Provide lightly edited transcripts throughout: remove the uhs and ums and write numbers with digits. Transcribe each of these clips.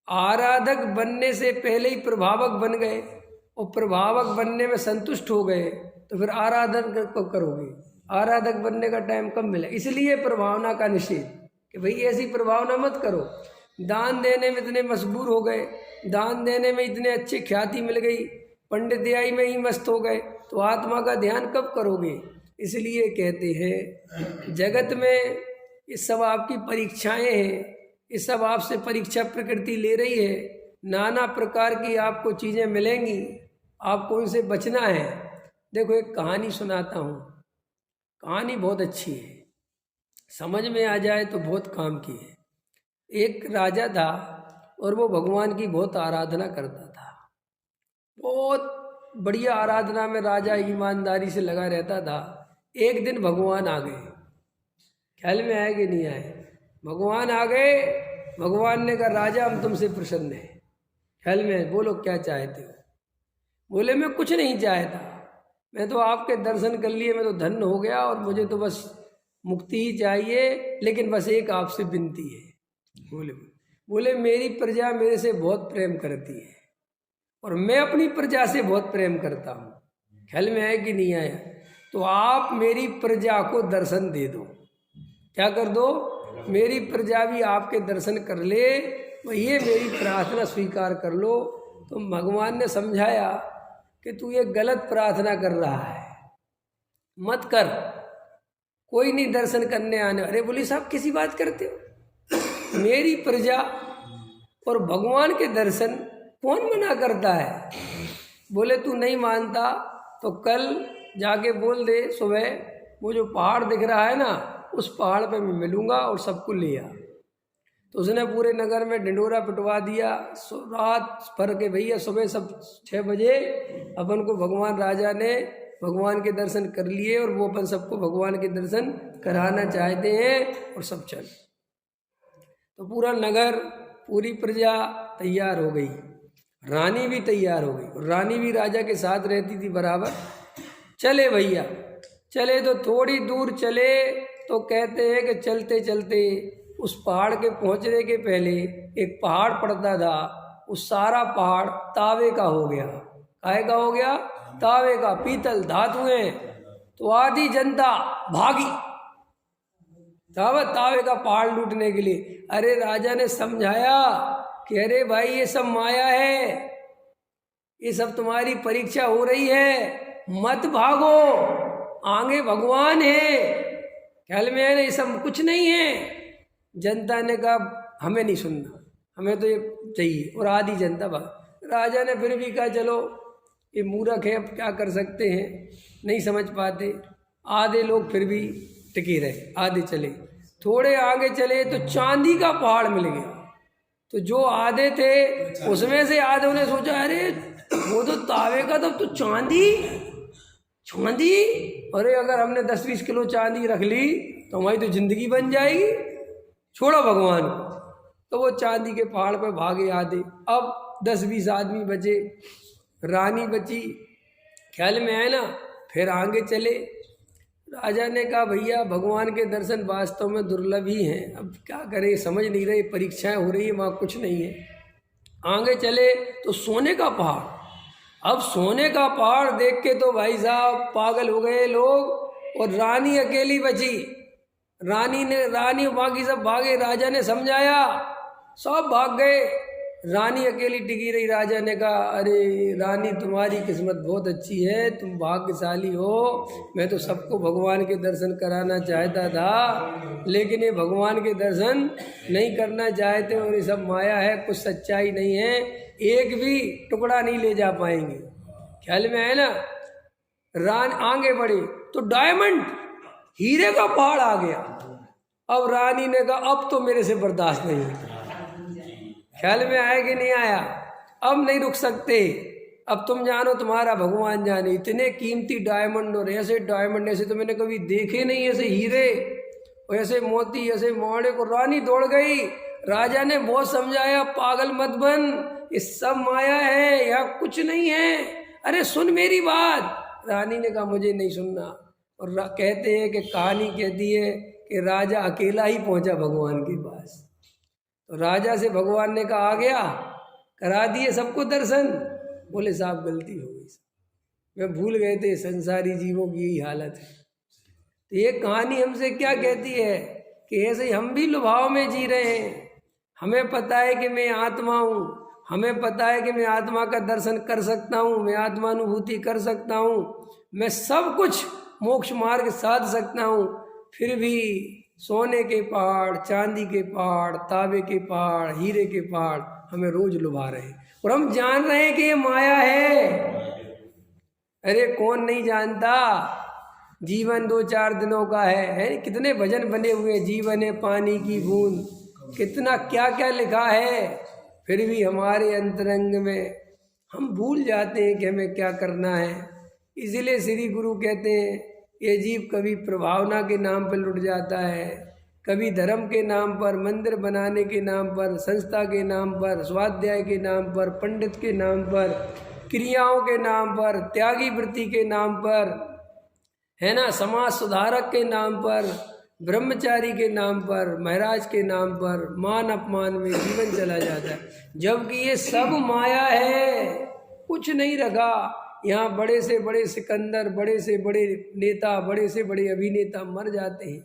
आराधक बनने से पहले ही प्रभावक बन गए और प्रभावक बनने में संतुष्ट हो गए तो फिर आराधन कब करोगे? आराधक बनने का टाइम कब मिले? इसलिए प्रभावना का निषेध कि भाई ऐसी प्रभावना मत करो। दान देने में इतने मजबूर हो गए, दान देने में इतने अच्छी ख्याति मिल गई, पंडित्याई में ही मस्त हो गए, तो आत्मा का ध्यान कब करोगे? इसलिए कहते हैं जगत में ये सब आपकी परीक्षाएं हैं, ये सब आपसे परीक्षा प्रकृति ले रही है। नाना प्रकार की आपको चीज़ें मिलेंगी, आपको उनसे बचना है। देखो एक कहानी सुनाता हूँ, कहानी बहुत अच्छी है, समझ में आ जाए तो बहुत काम की है। एक राजा था और वो भगवान की बहुत आराधना करता था, बहुत बढ़िया आराधना में राजा ईमानदारी से लगा रहता था। एक दिन भगवान आ गए, ख्याल में आए कि नहीं आए? भगवान आ गए, भगवान ने कहा राजा हम तुमसे प्रसन्न हैं। ख्याल में आए? बोलो क्या चाहते हो? बोले मैं कुछ नहीं चाहता, मैं तो आपके दर्शन कर लिए, मैं तो धन्य हो गया और मुझे तो बस मुक्ति ही चाहिए, लेकिन बस एक आपसे विनती है। बोले मेरी प्रजा मेरे से बहुत प्रेम करती है और मैं अपनी प्रजा से बहुत प्रेम करता हूँ। ख्याल में आया कि नहीं आया? तो आप मेरी प्रजा को दर्शन दे दो। क्या कर दो? मेरी प्रजा भी आपके दर्शन कर ले, ये मेरी प्रार्थना स्वीकार कर लो। तो भगवान ने समझाया कि तू ये गलत प्रार्थना कर रहा है, मत कर, कोई नहीं दर्शन करने आने। अरे बोली साहब किसी बात करते हो? मेरी प्रजा और भगवान के दर्शन कौन मना करता है? बोले तू नहीं मानता तो कल जाके बोल दे सुबह वो जो पहाड़ दिख रहा है ना, उस पहाड़ पे मैं मिलूंगा और सबको ले आ। तो उसने पूरे नगर में ढिंडोरा पिटवा दिया, रात भर के भैया सुबह सब 6 बजे अपन को भगवान राजा ने भगवान के दर्शन कर लिए और वो अपन सबको भगवान के दर्शन कराना चाहते हैं और सब चल। तो पूरा नगर, पूरी प्रजा तैयार हो गई, रानी भी तैयार हो गई। रानी भी राजा के साथ रहती थी बराबर। चले भैया, चले तो थोड़ी दूर चले तो कहते हैं कि चलते चलते उस पहाड़ के पहुंचने के पहले एक पहाड़ पड़ता था, उस सारा पहाड़ तावे का हो गया। काहे का हो गया? तावे का, पीतल धातुएं। तो आधी जनता भागी तावे का पहाड़ लूटने के लिए। अरे राजा ने समझाया कि अरे भाई ये सब माया है, ये सब तुम्हारी परीक्षा हो रही है, मत भागो, आगे भगवान है। ख्याल में है ना? ये सब कुछ नहीं है। जनता ने कहा हमें नहीं सुनना, हमें तो ये चाहिए, और आधी जनता भाग। राजा ने फिर भी कहा चलो ये मूर्ख है, अब क्या कर सकते हैं, नहीं समझ पाते। आधे लोग फिर भी टिके रहे, आधे चले। थोड़े आगे चले तो चांदी का पहाड़ मिल गया। तो जो आधे थे उसमें से आधे ने सोचा अरे वो तो तावे का, तो चांदी, अरे अगर हमने 10-20 किलो चांदी रख ली तो हमारी तो जिंदगी बन जाएगी, छोड़ो भगवान को। तो वो चांदी के पहाड़ पर भागे आधे। अब 10-20 आदमी बचे, रानी बची। ख्याल में आए ना? फिर आगे चले। राजा ने कहा भैया भगवान के दर्शन वास्तव में दुर्लभ ही हैं, अब क्या करें, समझ नहीं रहे, परीक्षाएं हो रही है, वहाँ कुछ नहीं है। आगे चले तो सोने का पहाड़। अब सोने का पहाड़ देख के तो भाई साहब पागल हो गए लोग, और रानी अकेली बची। रानी बाकी सब भागे, राजा ने समझाया, सब भाग गए, रानी अकेली टिकी रही। राजा ने कहा अरे रानी तुम्हारी किस्मत बहुत अच्छी है, तुम भाग्यशाली हो, मैं तो सबको भगवान के दर्शन कराना चाहता था, लेकिन ये भगवान के दर्शन नहीं करना चाहते और ये सब माया है, कुछ सच्चाई नहीं है, एक भी टुकड़ा नहीं ले जा पाएंगे। ख्याल में है ना? आगे बढ़े तो डायमंड, हीरे का पहाड़ आ गया। अब रानी ने कहा अब तो मेरे से बर्दाश्त नहीं होता। ख्याल में आया कि नहीं आया? अब नहीं रुक सकते, अब तुम जानो तुम्हारा भगवान जाने। इतने कीमती डायमंड, और ऐसे डायमंड ऐसे तो मैंने कभी देखे नहीं, ऐसे हीरे और ऐसे मोती, ऐसे मोड़े को। रानी दौड़ गई। राजा ने बहुत समझाया पागल मत बन, ये सब माया है, यहाँ कुछ नहीं है, अरे सुन मेरी बात। रानी ने कहा मुझे नहीं सुनना। और कहते हैं कि कहानी कहती है कि राजा अकेला ही पहुंचा भगवान के पास। तो राजा से भगवान ने कहा, आ गया, करा दिए सबको दर्शन। बोले साहब गलती हो गई, मैं भूल गए थे संसारी जीवों की यही हालत है। तो ये कहानी हमसे क्या कहती है कि ऐसे ही हम भी लुभाव में जी रहे हैं। हमें पता है कि मैं आत्मा हूँ, हमें पता है कि मैं आत्मा का दर्शन कर सकता हूँ, मैं आत्मानुभूति कर सकता हूँ, मैं सब कुछ मोक्ष मार्ग साध सकता हूँ, फिर भी सोने के पहाड़, चांदी के पहाड़, तांबे के पहाड़, हीरे के पहाड़ हमें रोज लुभा रहे हैं। और हम जान रहे हैं कि ये माया है। अरे कौन नहीं जानता, जीवन 2-4 दिनों का है? कितने भजन बने हुए, जीवन है पानी की बूंद, कितना क्या क्या लिखा है। फिर भी हमारे अंतरंग में हम भूल जाते हैं कि हमें क्या करना है। इसलिए श्री गुरु कहते हैं, ये जीव कभी प्रभावना के नाम पर लुट जाता है, कभी धर्म के नाम पर, मंदिर बनाने के नाम पर, संस्था के नाम पर, स्वाध्याय के नाम पर, पंडित के नाम पर, क्रियाओं के नाम पर, त्यागी वृत्ति के नाम पर, है ना, समाज सुधारक के नाम पर, ब्रह्मचारी के नाम पर, महाराज के नाम पर, मान अपमान में जीवन चला जाता है। जबकि ये सब माया है, कुछ नहीं रखा। यहाँ बड़े से बड़े सिकंदर, बड़े से बड़े नेता, बड़े से बड़े अभिनेता मर जाते हैं।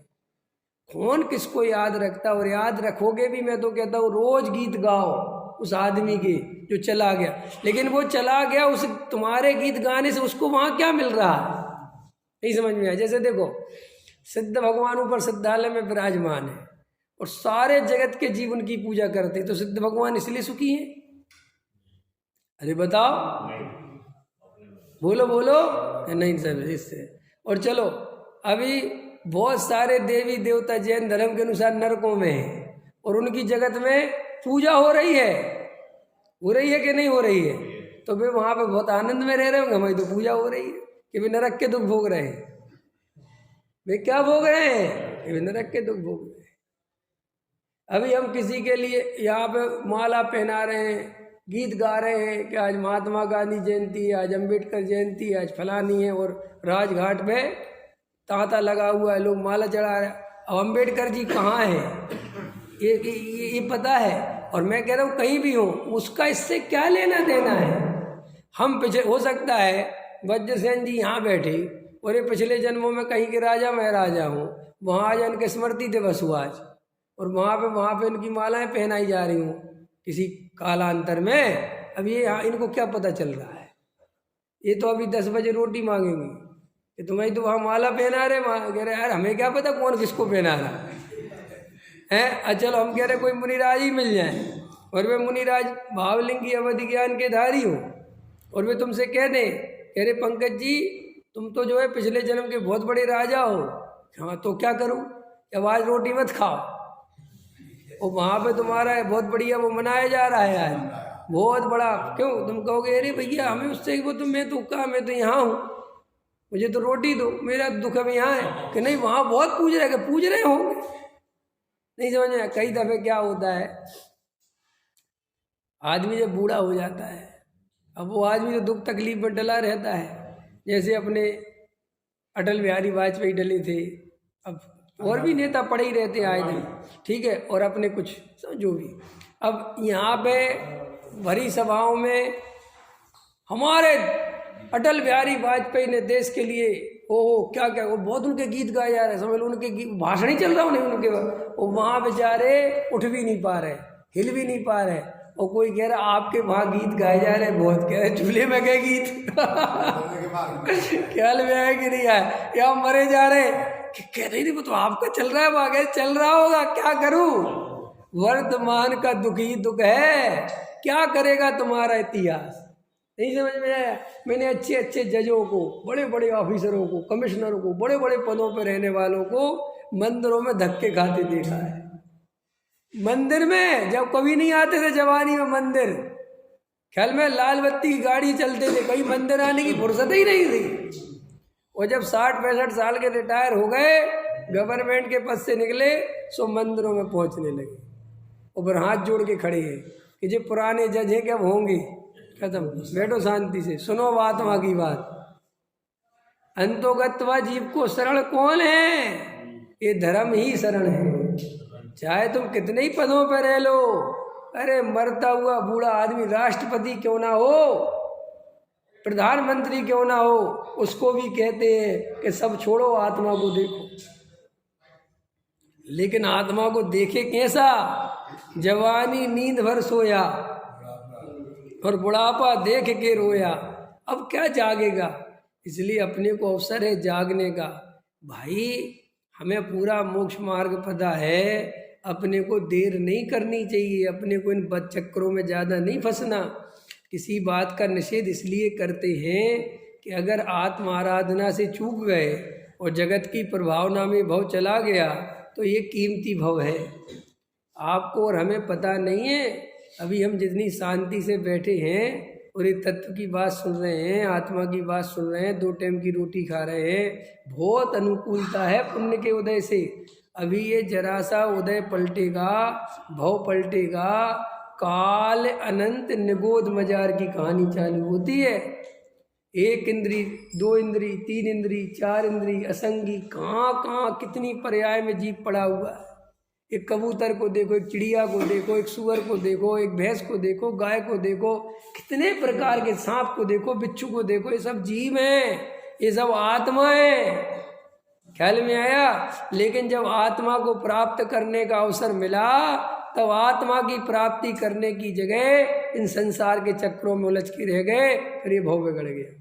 कौन किसको याद रखता? और याद रखोगे भी, मैं तो कहता हूँ रोज गीत गाओ उस आदमी के जो चला गया। लेकिन वो चला गया, उस तुम्हारे गीत गाने से उसको वहाँ क्या मिल रहा है, नहीं समझ में आया। जैसे देखो, सिद्ध भगवान ऊपर सिद्धालय में विराजमान है और सारे जगत के जीव उनकी पूजा करते हैं, तो सिद्ध भगवान इसलिए सुखी हैं? अरे बताओ, बोलो बोलो। नहीं सब इससे। और चलो, अभी बहुत सारे देवी देवता जैन धर्म के अनुसार नरकों में हैं और उनकी जगत में पूजा हो रही है कि नहीं हो रही है? तो वे वहाँ पे बहुत आनंद में रह रहे होंगे, हमारी तो पूजा हो रही है कि वे नरक के दुख भोग रहे हैं। वे क्या भोग रहे हैं? कि वे नरक के दुख भोग रहे हैं। अभी हम किसी के लिए यहाँ पे माला पहना रहे हैं, गीत गा रहे हैं कि आज महात्मा गांधी जयंती है, आज अम्बेडकर जयंती है, आज फलानी है, और राजघाट पे तांता लगा हुआ है, लोग माला चढ़ा रहे हैं। अब अम्बेडकर जी कहाँ हैं ये पता है। और मैं कह रहा हूँ कहीं भी हो, उसका इससे क्या लेना देना है। हम पीछे हो सकता है वज्रसेन जी यहाँ बैठे और ये पिछले जन्मों में कहीं के राजा महाराजा हूँ, वहाँ आज इनके स्मृति दिवस हुआ आज, और वहाँ पे इनकी मालाएं पहनाई जा रही हूँ किसी कालांतर में। अब ये इनको क्या पता चल रहा है? ये तो अभी 10 बजे रोटी मांगेंगे कि तुम्हें तो वहाँ माला पहना रहे, कह रहे यार हमें क्या पता कौन किसको पहना रहा है। चलो हम कह रहे कोई मुनिराज ही मिल जाए और वे मुनिराज भावलिंगी अवधि ज्ञान के धारी हो, और वे तुमसे कह दें, कह रहे पंकज जी तुम तो जो है पिछले जन्म के बहुत बड़े राजा हो। हाँ तो क्या करूँ? अब आज रोटी मत खाओ, और वहाँ पे तुम्हारा है बहुत बढ़िया वो मनाया जा रहा है आज, बहुत बड़ा। क्यों? तुम कहोगे अरे भैया हमें उससे वो तो मैं तो यहाँ हूँ, मुझे तो रोटी दो, मेरा दुख अब यहाँ है। कि नहीं वहाँ बहुत पूज रहे होंगे, नहीं समझ में। कई दफे क्या होता है, आदमी जब बूढ़ा हो जाता है, अब वो आदमी तो दुख तकलीफ में डला रहता है। जैसे अपने अटल बिहारी वाजपेयी डले थे, अब और भी नेता पड़े ही रहते आए दिन, ठीक है, और अपने कुछ जो भी। अब यहाँ पे भरी सभाओं में हमारे अटल बिहारी वाजपेयी ने देश के लिए क्या क्या वो बहुत उनके गीत गाए जा रहे, समझ लो उनके भाषण ही चल रहा हो नहीं उनके, वो वहाँ बेचारे उठ भी नहीं पा रहे, हिल भी नहीं पा रहे, और कोई कह रहा आपके वहाँ गीत गाए जा रहे, बहुत कह रहे चूल्हे में गए गीत ख्याल में आया कि नहीं आया, या मरे जा रहे कह रही वो तो आपका चल रहा है, वहाँ चल रहा होगा, क्या करूँ, वर्तमान का दुख ही दुख है, क्या करेगा तुम्हारा इतिहास। नहीं समझ में आया। मैंने अच्छे अच्छे जजों को, बड़े बड़े ऑफिसरों को, कमिश्नरों को, बड़े बड़े पदों पर रहने वालों को मंदिरों में धक्के खाते देखा है। मंदिर में जब कभी नहीं आते थे जवानी में मंदिर, ख्याल में लाल बत्ती की गाड़ी चलते थे, कहीं मंदिर आने की फुर्सत ही नहीं थी। और जब 60-65 साल के रिटायर हो गए, गवर्नमेंट के पद से निकले, सो मंदिरों में पहुंचने लगे और फिर हाथ जोड़ के खड़े हैं कि जो पुराने जज हैं कब होंगे खत्म, बैठो शांति से सुनो आत्मा की बात। अंतोगत्वा जीव को शरण कौन है? ये धर्म ही शरण है। चाहे तुम कितने ही पदों पर रह लो, अरे मरता हुआ बूढ़ा आदमी राष्ट्रपति क्यों ना हो, प्रधानमंत्री क्यों ना हो, उसको भी कहते हैं कि सब छोड़ो आत्मा को देखो। लेकिन आत्मा को देखे कैसा? जवानी नींद भर सोया और बुढ़ापा देख के रोया, अब क्या जागेगा? इसलिए अपने को अवसर है जागने का। भाई हमें पूरा मोक्ष मार्ग पता है, अपने को देर नहीं करनी चाहिए, अपने को इन बद चक्करों में ज़्यादा नहीं फंसना। किसी बात का निषेध इसलिए करते हैं कि अगर आत्म आराधना से चूक गए और जगत की प्रभावना में भव चला गया तो ये कीमती भव है। आपको और हमें पता नहीं है। अभी हम जितनी शांति से बैठे हैं और ये तत्व की बात सुन रहे हैं, आत्मा की बात सुन रहे हैं, 2 टाइम की रोटी खा रहे हैं, बहुत अनुकूलता है पुण्य के उदय से। अभी ये जरा सा उदय पलटेगा, भव पलटेगा, काल अनंत निगोद मजार की कहानी चालू होती है। 1 इंद्री, 2 इंद्री, 3 इंद्री, 4 इंद्री, असंगी, कहाँ कहाँ कितनी पर्याय में जीव पड़ा हुआ है। एक कबूतर को देखो, एक चिड़िया को देखो, एक सुअर को देखो, एक भैंस को देखो, गाय को देखो, कितने प्रकार के, सांप को देखो, बिच्छू को देखो, ये सब जीव हैं, ये सब आत्मा है। ख्याल में आया? लेकिन जब आत्मा को प्राप्त करने का अवसर मिला तब आत्मा की प्राप्ति करने की जगह इन संसार के चक्रों में उलझ के रह गए, फिर ये भव बिगड़ गया।